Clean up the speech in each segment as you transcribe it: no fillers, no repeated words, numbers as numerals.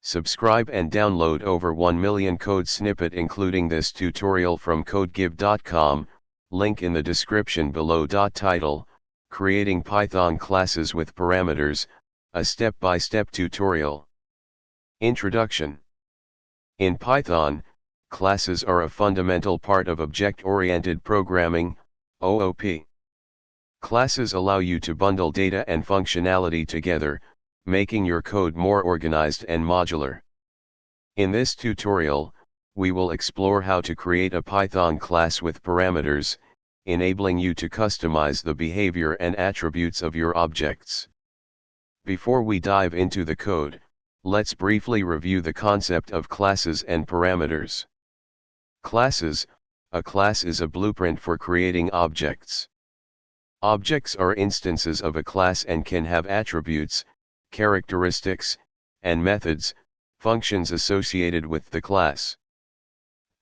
Subscribe and download over 1 million code snippet including this tutorial from codegive.com, link in the description below. Title: Creating Python Classes with Parameters, a step-by-step tutorial. Introduction. In Python, classes are a fundamental part of object-oriented programming, OOP. Classes allow you to bundle data and functionality together, making your code more organized and modular. In this tutorial, we will explore how to create a Python class with parameters, enabling you to customize the behavior and attributes of your objects. Before we dive into the code, let's briefly review the concept of classes and parameters. Classes: a class is a blueprint for creating objects. Objects are instances of a class and can have attributes, characteristics, and methods, functions associated with the class.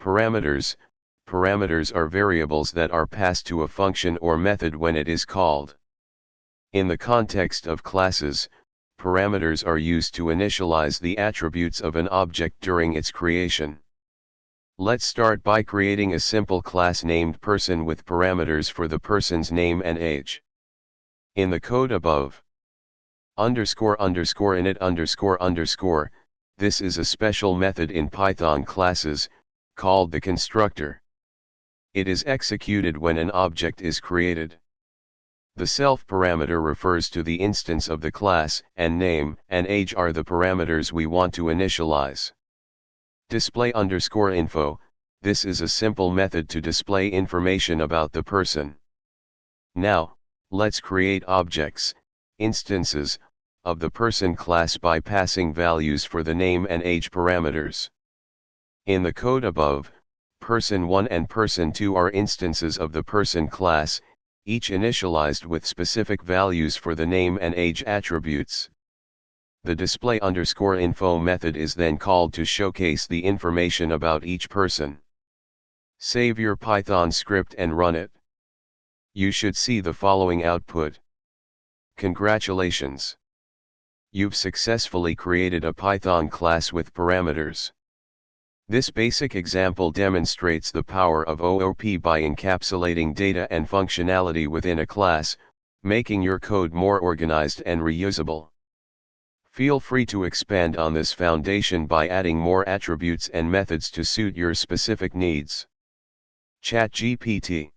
Parameters: parameters are variables that are passed to a function or method when it is called. In the context of classes, parameters are used to initialize the attributes of an object during its creation. Let's start by creating a simple class named person with parameters for the person's name and age. In the code above, __init___, this is a special method in Python classes, called the constructor. It is executed when an object is created. The self parameter refers to the instance of the class, and name and age are the parameters we want to initialize. Display_info, this is a simple method to display information about the person. Now, let's create objects, instances, of the person class by passing values for the name and age parameters. In the code above, person1 and person2 are instances of the person class, each initialized with specific values for the name and age attributes. The display_info method is then called to showcase the information about each person. Save your Python script and run it. You should see the following output. Congratulations! You've successfully created a Python class with parameters. This basic example demonstrates the power of OOP by encapsulating data and functionality within a class, making your code more organized and reusable. Feel free to expand on this foundation by adding more attributes and methods to suit your specific needs. ChatGPT.